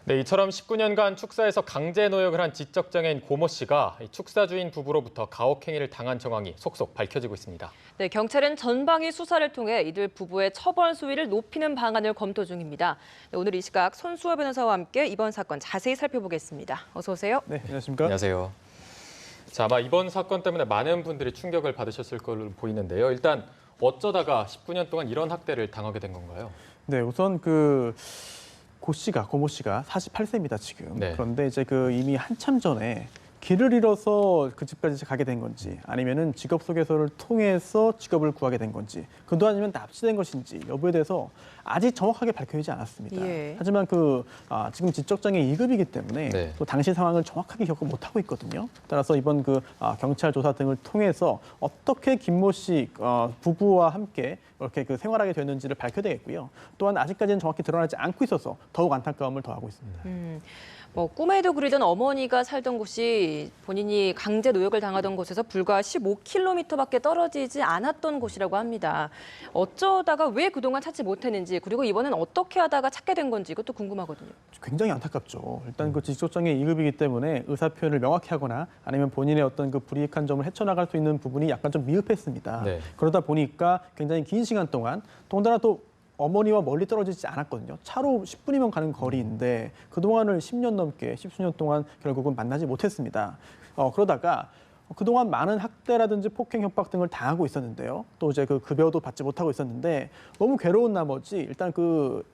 네, 이처럼 19년간 축사에서 강제 노역을 한 지적장애인 고모 씨가 축사 주인 부부로부터 가혹행위를 당한 정황이 속속 밝혀지고 있습니다. 네, 경찰은 전방위 수사를 통해 이들 부부의 처벌 수위를 높이는 방안을 검토 중입니다. 네, 오늘 이 시각 손수호 변호사와 함께 이번 사건 자세히 살펴보겠습니다. 어서 오세요. 네, 안녕하십니까? 안녕하세요. 자, 아마 이번 사건 때문에 많은 분들이 충격을 받으셨을 걸로 보이는데요. 일단 어쩌다가 19년 동안 이런 학대를 당하게 된 건가요? 네, 우선 고모 씨가 48세입니다, 지금. 네. 그런데 이제 이미 한참 전에 길을 잃어서 그 집까지 가게 된 건지 아니면은 직업 소개서를 통해서 직업을 구하게 된 건지 그도 아니면 납치된 것인지 여부에 대해서 아직 정확하게 밝혀지지 않았습니다. 예. 하지만 지금 지적장애 2급이기 때문에 네. 또 당시 상황을 정확하게 기억 못하고 있거든요. 따라서 이번 경찰 조사 등을 통해서 어떻게 김모 씨 부부와 함께 이렇게 생활하게 됐는지를 밝혀야 되겠고요. 또한 아직까지는 정확히 드러나지 않고 있어서 더욱 안타까움을 더하고 있습니다. 꿈에도 그리던 어머니가 살던 곳이 본인이 강제 노역을 당하던 곳에서 불과 15km밖에 떨어지지 않았던 곳이라고 합니다. 어쩌다가 왜 그동안 찾지 못했는지 그리고 이번엔 어떻게 하다가 찾게 된 건지 이것도 궁금하거든요. 굉장히 안타깝죠. 일단 지적장애 2급이기 때문에 의사 표현을 명확히 하거나 아니면 본인의 어떤 불이익한 점을 헤쳐나갈 수 있는 부분이 약간 좀 미흡했습니다. 네. 그러다 보니까 굉장히 긴 시간 동안 더군다나 또 어머니와 멀리 떨어지지 않았거든요. 차로 10분이면 가는 거리인데 그동안을 10년 넘게, 10수년 동안 결국은 만나지 못했습니다. 그러다가 그동안 많은 학대라든지 폭행, 협박 등을 당하고 있었는데요. 또 이제 급여도 받지 못하고 있었는데 너무 괴로운 나머지 일단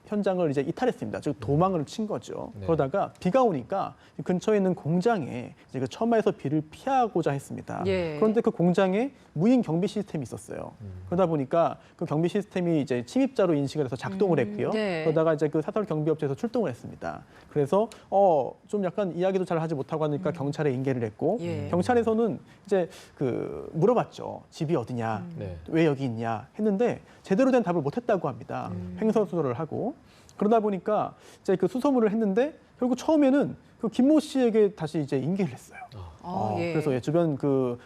현장을 이제 이탈했습니다. 즉 도망을 친 거죠. 네. 그러다가 비가 오니까 근처에 있는 공장에 이제 처마에서 비를 피하고자 했습니다. 예. 그런데 그 공장에 무인 경비 시스템이 있었어요. 그러다 보니까 그 경비 시스템이 이제 침입자로 인식을 해서 작동을 했고요. 네. 그러다가 이제 사설 경비업체에서 출동을 했습니다. 그래서 좀 약간 이야기도 잘 하지 못하고 하니까 경찰에 인계를 했고 예. 경찰에서는 이제 물어봤죠. 집이 어디냐, 네. 왜 여기 있냐 했는데 제대로 된 답을 못했다고 합니다. 횡설수설을 하고 그러다 보니까 이제 수소문을 했는데 결국 처음에는 김모 씨에게 다시 이제 인계를 했어요. 예. 그래서 주변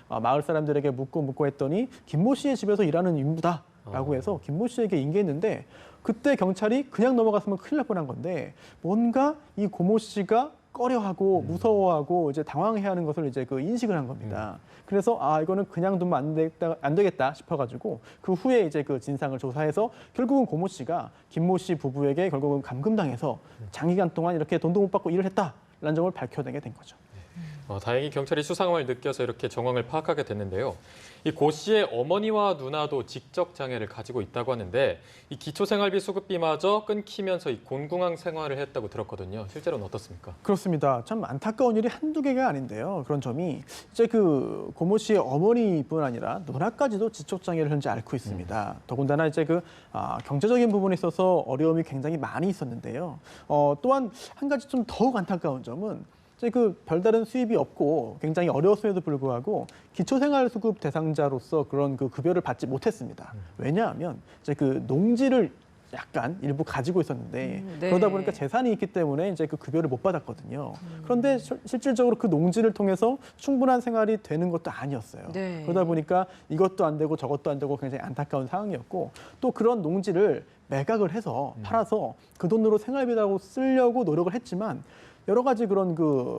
마을 사람들에게 묻고 했더니 김모 씨의 집에서 일하는 인부다라고 해서 김모 씨에게 인계했는데 그때 경찰이 그냥 넘어갔으면 큰일 날 뻔한 건데 뭔가 이 고모 씨가 꺼려하고 무서워하고 이제 당황해하는 것을 이제 인식을 한 겁니다. 그래서 이거는 그냥 두면 안 되겠다 싶어가지고 그 후에 이제 진상을 조사해서 결국은 고모 씨가 김모 씨 부부에게 결국은 감금당해서 장기간 동안 이렇게 돈도 못 받고 일을 했다라는 점을 밝혀내게 된 거죠. 다행히 경찰이 수상함을 느껴서 이렇게 정황을 파악하게 됐는데요. 이 고 씨의 어머니와 누나도 지적 장애를 가지고 있다고 하는데 이 기초생활비 수급비마저 끊기면서 이 곤궁한 생활을 했다고 들었거든요. 실제로는 어떻습니까? 그렇습니다. 참 안타까운 일이 한두 개가 아닌데요. 그런 점이 이제 고모 씨의 어머니뿐 아니라 누나까지도 지적 장애를 현재 앓고 있습니다. 더군다나 이제 경제적인 부분에 있어서 어려움이 굉장히 많이 있었는데요. 또한 한 가지 좀 더욱 안타까운 점은 이제 별다른 수입이 없고 굉장히 어려웠음에도 불구하고 기초생활수급 대상자로서 그런 급여를 받지 못했습니다. 왜냐하면 이제 농지를 약간 일부 가지고 있었는데 네. 그러다 보니까 재산이 있기 때문에 이제 급여를 못 받았거든요. 그런데 실질적으로 농지를 통해서 충분한 생활이 되는 것도 아니었어요. 네. 그러다 보니까 이것도 안 되고 저것도 안 되고 굉장히 안타까운 상황이었고 또 그런 농지를 매각을 해서 팔아서 그 돈으로 생활비라고 쓰려고 노력을 했지만 여러 가지 그런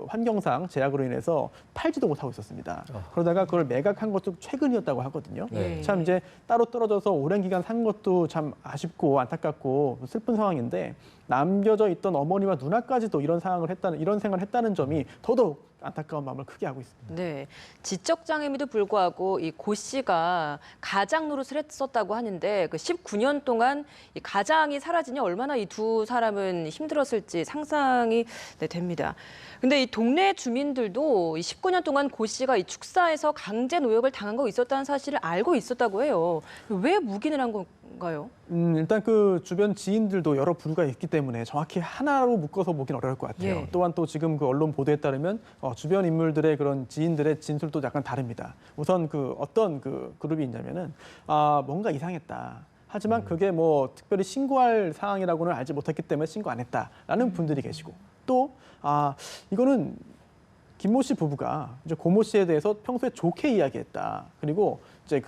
환경상 제약으로 인해서 팔지도 못하고 있었습니다. 그러다가 그걸 매각한 것도 최근이었다고 하거든요. 네. 참 이제 따로 떨어져서 오랜 기간 산 것도 참 아쉽고 안타깝고 슬픈 상황인데 남겨져 있던 어머니와 누나까지도 이런 생활을 했다는 점이 더더욱 안타까운 마음을 크게 하고 있습니다. 네, 지적 장애임에도 불구하고 이 고 씨가 가장 노릇을 했었다고 하는데 19년 동안 이 가장이 사라지니 얼마나 이 두 사람은 힘들었을지 상상이 됩니다. 근데 이 동네 주민들도 이 19년 동안 고 씨가 이 축사에서 강제 노역을 당한 거 있었다는 사실을 알고 있었다고 해요. 왜 묵인을 한 건가요? 일단 주변 지인들도 여러 부류가 있기 때문에 정확히 하나로 묶어서 보긴 어려울 것 같아요. 예. 또한 또 지금 언론 보도에 따르면 주변 인물들의 그런 지인들의 진술도 약간 다릅니다. 우선 어떤 그룹이 있냐면은 뭔가 이상했다. 하지만 그게 특별히 신고할 사항이라고는 알지 못했기 때문에 신고 안 했다라는 분들이 계시고 또 이거는 김모 씨 부부가 이제 고모 씨에 대해서 평소에 좋게 이야기했다. 그리고 이제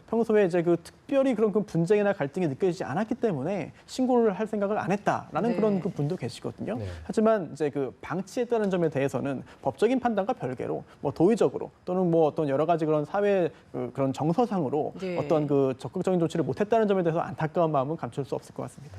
평소에 이제 특별히 그런 분쟁이나 갈등이 느껴지지 않았기 때문에 신고를 할 생각을 안 했다라는 네. 그런 분도 계시거든요. 네. 하지만 이제 방치했다는 점에 대해서는 법적인 판단과 별개로 뭐 도의적으로 또는 뭐 어떤 여러 가지 그런 사회 그런 정서상으로 네. 어떤 적극적인 조치를 못했다는 점에 대해서 안타까운 마음은 감출 수 없을 것 같습니다.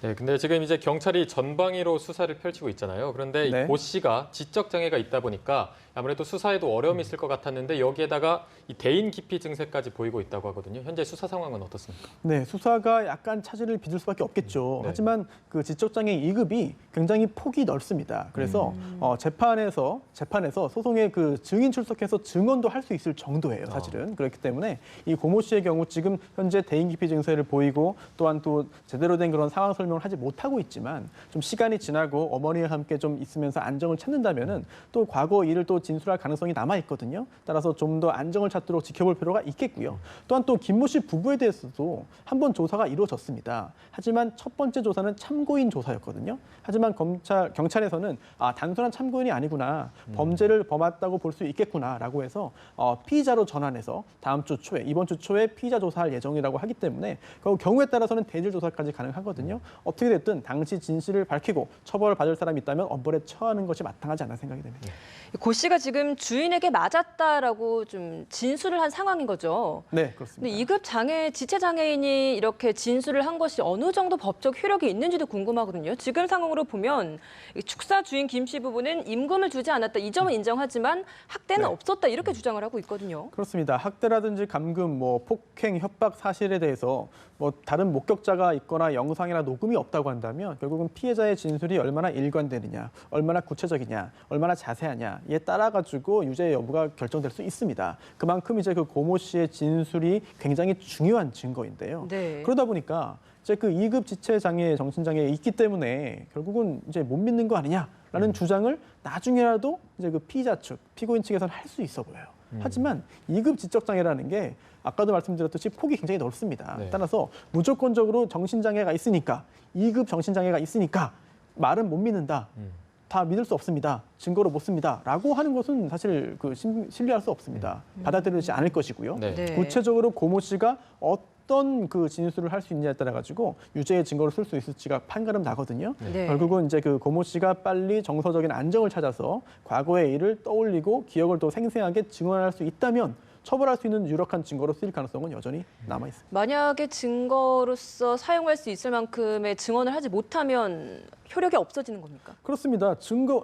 네, 근데 지금 이제 경찰이 전방위로 수사를 펼치고 있잖아요. 그런데 네. 이 고 씨가 지적 장애가 있다 보니까 아무래도 수사에도 어려움이 있을 것 같았는데 여기에다가 이 대인 기피 증세까지 보이고 있다고 하거든요. 현재 수사 상황은 어떻습니까? 네, 수사가 약간 차질을 빚을 수밖에 없겠죠. 네. 하지만 지적장애 2급이 굉장히 폭이 넓습니다. 그래서 재판에서 소송의 증인 출석해서 증언도 할 수 있을 정도예요, 사실은. 그렇기 때문에 이 고모 씨의 경우 지금 현재 대인 기피 증세를 보이고 또한 또 제대로 된 그런 상황 설명을 하지 못하고 있지만 좀 시간이 지나고 어머니와 함께 좀 있으면서 안정을 찾는다면은 또 과거 일을 또 진술할 가능성이 남아 있거든요. 따라서 좀 더 안정을 찾도록 지켜볼 필요가 있겠고요. 또한 또 김모 씨 부부에 대해서도 한 번 조사가 이루어졌습니다. 하지만 첫 번째 조사는 참고인 조사였거든요. 하지만 경찰에서는 단순한 참고인이 아니구나, 범죄를 범했다고 볼 수 있겠구나라고 해서 피의자로 전환해서 이번 주 초에 피의자 조사할 예정이라고 하기 때문에 그 경우에 따라서는 대질 조사까지 가능하거든요. 어떻게 됐든 당시 진실을 밝히고 처벌을 받을 사람이 있다면 엄벌에 처하는 것이 마땅하지 않나 생각이 됩니다. 고 씨가 지금 주인에게 맞았다라고 좀 진술을 한 상황인 거죠. 네, 그렇습니다. 근데 2급 지체 장애인이 이렇게 진술을 한 것이 어느 정도 법적 효력이 있는지도 궁금하거든요. 지금 상황으로 보면 축사 주인 김 씨 부부는 임금을 주지 않았다. 이 점은 인정하지만 학대는 네. 없었다. 이렇게 주장을 하고 있거든요. 그렇습니다. 학대라든지 감금, 폭행, 협박 사실에 대해서 다른 목격자가 있거나 영상이나 녹음이 없다고 한다면 결국은 피해자의 진술이 얼마나 일관되느냐, 얼마나 구체적이냐, 얼마나 자세하냐에 따라 가지고 유죄 여부가 결정될 수 있습니다. 그만큼 이제 고모 씨의 진술이 굉장히 중요한 증거인데요. 네. 그러다 보니까 이제 2급 지체 장애, 정신 장애가 있기 때문에 결국은 이제 못 믿는 거 아니냐라는 주장을 나중에라도 이제 피의자 측, 피고인 측에서는 할 수 있어 보여요. 하지만 2급 지적 장애라는 게 아까도 말씀드렸듯이 폭이 굉장히 넓습니다. 네. 따라서 무조건적으로 정신장애가 있으니까 2급 정신장애가 있으니까 말은 못 믿는다. 다 믿을 수 없습니다. 증거로 못 씁니다. 라고 하는 것은 사실 신뢰할 수 없습니다. 받아들이지 않을 것이고요. 네. 네. 구체적으로 고모 씨가 어떤 진술을 할 수 있느냐에 따라 가지고 유죄의 증거를 쓸 수 있을지가 판가름 나거든요. 네. 결국은 이제 고모 씨가 빨리 정서적인 안정을 찾아서 과거의 일을 떠올리고 기억을 더 생생하게 증언할 수 있다면 처벌할 수 있는 유력한 증거로 쓰일 가능성은 여전히 남아 있습니다. 만약에 증거로서 사용할 수 있을 만큼의 증언을 하지 못하면 효력이 없어지는 겁니까? 그렇습니다. 증거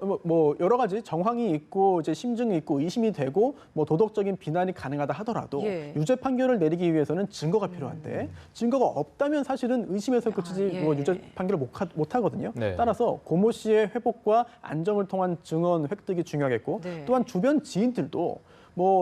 여러 가지 정황이 있고 이제 심증이 있고 의심이 되고 도덕적인 비난이 가능하다 하더라도 예. 유죄 판결을 내리기 위해서는 증거가 필요한데 증거가 없다면 사실은 의심에서 그치지 예. 유죄 판결을 못 하거든요. 네. 따라서 고모 씨의 회복과 안정을 통한 증언 획득이 중요하겠고 네. 또한 주변 지인들도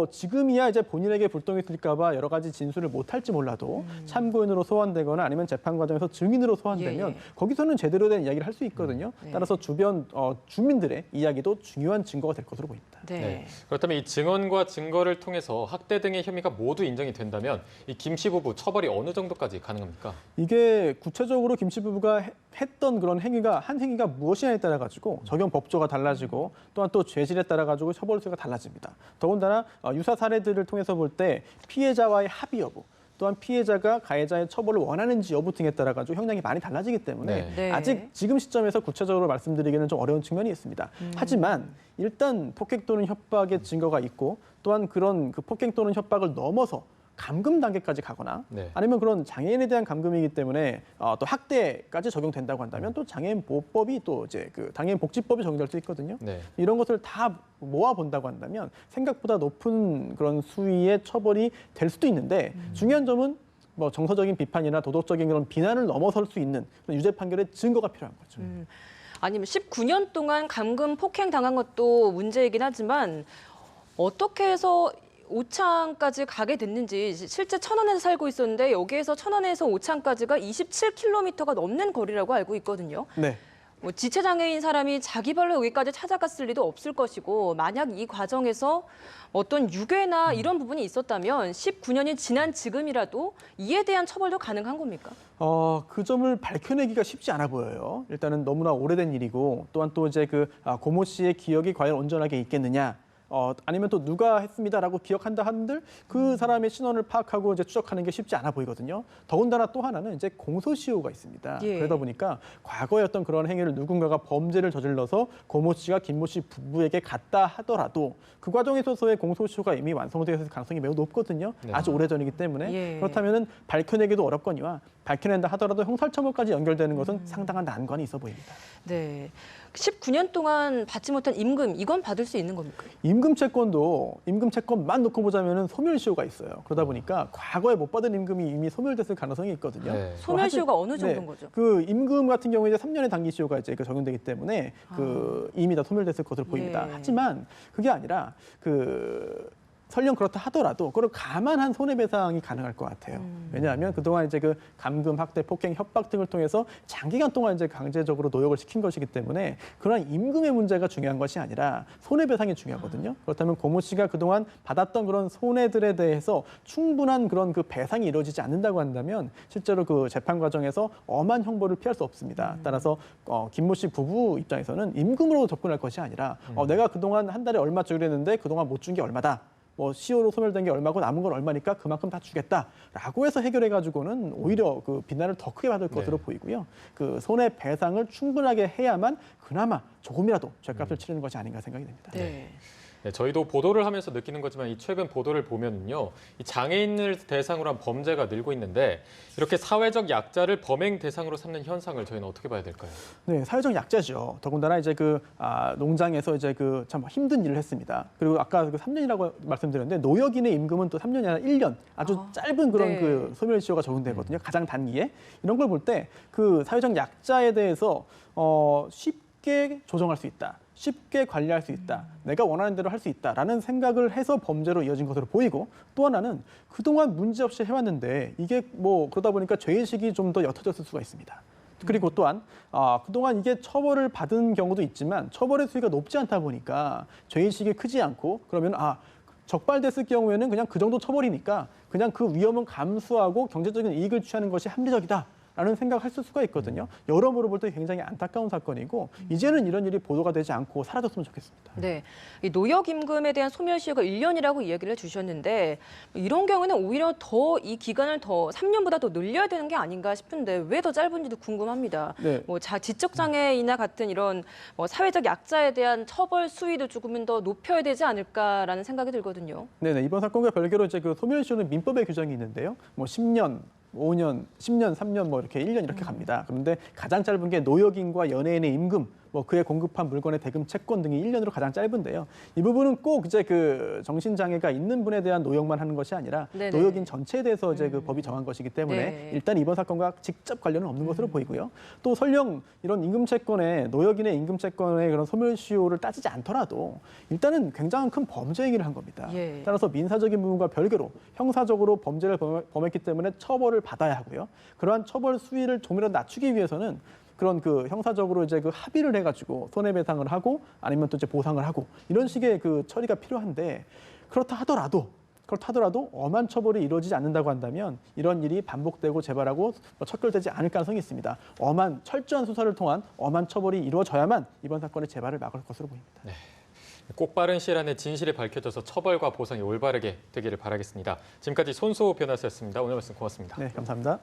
지금이야 이제 본인에게 불똥이 튈까봐 여러 가지 진술을 못할지 몰라도 참고인으로 소환되거나 아니면 재판 과정에서 증인으로 소환되면 예. 거기서는 제대로 된 이야기를 할 수 있거든요. 네. 따라서 주변 주민들의 이야기도 중요한 증거가 될 것으로 보입니다. 네. 네. 그렇다면 이 증언과 증거를 통해서 학대 등의 혐의가 모두 인정이 된다면 이 김 씨 부부 처벌이 어느 정도까지 가능합니까? 이게 구체적으로 김 씨 부부가 했던 그런 한 행위가 무엇이냐에 따라 가지고 적용 법조가 달라지고 또한 또 죄질에 따라 가지고 처벌 수가 달라집니다. 더군다나 유사 사례들을 통해서 볼 때 피해자와의 합의 여부 또한 피해자가 가해자의 처벌을 원하는지 여부 등에 따라 가지고 형량이 많이 달라지기 때문에 네. 네. 아직 지금 시점에서 구체적으로 말씀드리기는 좀 어려운 측면이 있습니다. 하지만 일단 폭행 또는 협박의 증거가 있고 또한 그런 폭행 또는 협박을 넘어서 감금 단계까지 가거나 네. 아니면 그런 장애인에 대한 감금이기 때문에 또 학대까지 적용된다고 한다면 또 장애인 보호법이 또 이제 장애인 복지법이 적용될 수 있거든요. 네. 이런 것을 다 모아 본다고 한다면 생각보다 높은 그런 수위의 처벌이 될 수도 있는데 중요한 점은 정서적인 비판이나 도덕적인 그런 비난을 넘어설 수 있는 그런 유죄 판결의 증거가 필요한 거죠. 아니면 19년 동안 감금 폭행 당한 것도 문제이긴 하지만 어떻게 해서 오창까지 가게 됐는지 실제 천안에서 살고 있었는데 여기에서 천안에서 오창까지가 27km가 넘는 거리라고 알고 있거든요. 네. 뭐 지체장애인 사람이 자기 발로 여기까지 찾아갔을 리도 없을 것이고 만약 이 과정에서 어떤 유괴나 이런 부분이 있었다면 19년이 지난 지금이라도 이에 대한 처벌도 가능한 겁니까? 그 점을 밝혀내기가 쉽지 않아 보여요. 일단은 너무나 오래된 일이고 또한 또 이제 고모 씨의 기억이 과연 온전하게 있겠느냐. 아니면 또 누가 했습니다라고 기억한다 한들 그 사람의 신원을 파악하고 이제 추적하는 게 쉽지 않아 보이거든요. 더군다나 또 하나는 이제 공소시효가 있습니다. 예. 그러다 보니까 과거에 어떤 그런 행위를 누군가가 범죄를 저질러서 고모 씨가 김모 씨 부부에게 갔다 하더라도 그 과정에 있어서의 공소시효가 이미 완성되어 있을 가능성이 매우 높거든요. 네. 아주 오래전이기 때문에 예. 그렇다면은 밝혀내기도 어렵거니와 밝혀낸다 하더라도 형사처벌까지 연결되는 것은 상당한 난관이 있어 보입니다. 네. 19년 동안 받지 못한 임금 이건 받을 수 있는 겁니까? 임금 채권만 놓고 보자면은 소멸시효가 있어요. 그러다 보니까 과거에 못 받은 임금이 이미 소멸됐을 가능성이 있거든요. 네. 소멸시효가 어느 정도인 거죠? 그 임금 같은 경우에 이제 3년의 단기시효가 이제 적용되기 때문에 이미 다 소멸됐을 것으로 보입니다. 예. 하지만 그게 아니라 설령 그렇다 하더라도 그걸 감안한 손해배상이 가능할 것 같아요. 왜냐하면 그동안 이제 감금, 학대, 폭행, 협박 등을 통해서 장기간 동안 이제 강제적으로 노역을 시킨 것이기 때문에 그러한 임금의 문제가 중요한 것이 아니라 손해배상이 중요하거든요. 그렇다면 고모 씨가 그동안 받았던 그런 손해들에 대해서 충분한 그런 배상이 이루어지지 않는다고 한다면 실제로 재판 과정에서 엄한 형벌을 피할 수 없습니다. 따라서 김모 씨 부부 입장에서는 임금으로 접근할 것이 아니라 내가 그동안 한 달에 얼마 주기로 했는데 그동안 못 준 게 얼마다. 시효로 소멸된 게 얼마고 남은 건 얼마니까 그만큼 다 주겠다라고 해서 해결해가지고는 오히려 비난을 더 크게 받을 것으로 보이고요. 손해배상을 충분하게 해야만 그나마 조금이라도 죗값을 치르는 것이 아닌가 생각이 됩니다. 네. 네, 저희도 보도를 하면서 느끼는 거지만 이 최근 보도를 보면요, 이 장애인을 대상으로 한 범죄가 늘고 있는데 이렇게 사회적 약자를 범행 대상으로 삼는 현상을 저희는 어떻게 봐야 될까요? 네, 사회적 약자죠. 더군다나 이제 농장에서 이제 참 힘든 일을 했습니다. 그리고 아까 3년이라고 말씀드렸는데 노역인의 임금은 또 3년이 아니라 1년 아주 짧은 그런 네. 소멸시효가 적용되거든요. 가장 단기에 이런 걸 볼 때 사회적 약자에 대해서 쉽게 조정할 수 있다. 쉽게 관리할 수 있다. 내가 원하는 대로 할 수 있다라는 생각을 해서 범죄로 이어진 것으로 보이고 또 하나는 그동안 문제없이 해왔는데 이게 그러다 보니까 죄의식이 좀 더 옅어졌을 수가 있습니다. 그리고 또한 그동안 이게 처벌을 받은 경우도 있지만 처벌의 수위가 높지 않다 보니까 죄의식이 크지 않고 그러면 적발됐을 경우에는 그냥 그 정도 처벌이니까 그냥 그 위험은 감수하고 경제적인 이익을 취하는 것이 합리적이다. 라는 생각을 할 수가 있거든요. 여러모로 볼 때 굉장히 안타까운 사건이고 이제는 이런 일이 보도가 되지 않고 사라졌으면 좋겠습니다. 네, 이 노역 임금에 대한 소멸시효가 1년이라고 이야기를 해주셨는데 이런 경우는 오히려 더 이 기간을 3년보다 더 늘려야 되는 게 아닌가 싶은데 왜 더 짧은지도 궁금합니다. 네. 지적장애인이나 같은 이런 사회적 약자에 대한 처벌 수위도 조금은 더 높여야 되지 않을까라는 생각이 들거든요. 네네, 이번 사건과 별개로 이제 소멸시효는 민법에 규정이 있는데요. 10년, 5년, 10년, 3년 이렇게 1년 이렇게 갑니다. 그런데 가장 짧은 게 노역인과 연예인의 임금, 그에 공급한 물건의 대금 채권 등이 1년으로 가장 짧은데요. 이 부분은 꼭 이제 정신장애가 있는 분에 대한 노역만 하는 것이 아니라 네네. 노역인 전체에 대해서 이제 법이 정한 것이기 때문에 네. 일단 이번 사건과 직접 관련은 없는 것으로 보이고요. 또 설령 이런 임금 채권에 노역인의 임금 채권의 그런 소멸시효를 따지지 않더라도 일단은 굉장한 큰 범죄 행위를 한 겁니다. 예. 따라서 민사적인 부분과 별개로 형사적으로 범죄를 범했기 때문에 처벌을 받아야 하고요. 그러한 처벌 수위를 조금이라도 낮추기 위해서는 그런 형사적으로 이제 합의를 해가지고 손해배상을 하고 아니면 또 이제 보상을 하고 이런 식의 처리가 필요한데 그렇다 하더라도 엄한 처벌이 이루어지지 않는다고 한다면 이런 일이 반복되고 재발하고 척결되지 않을 가능성이 있습니다. 철저한 수사를 통한 엄한 처벌이 이루어져야만 이번 사건의 재발을 막을 것으로 보입니다. 네. 꼭 빠른 시일 안에 진실이 밝혀져서 처벌과 보상이 올바르게 되기를 바라겠습니다. 지금까지 손수호 변호사였습니다. 오늘 말씀 고맙습니다. 네, 감사합니다.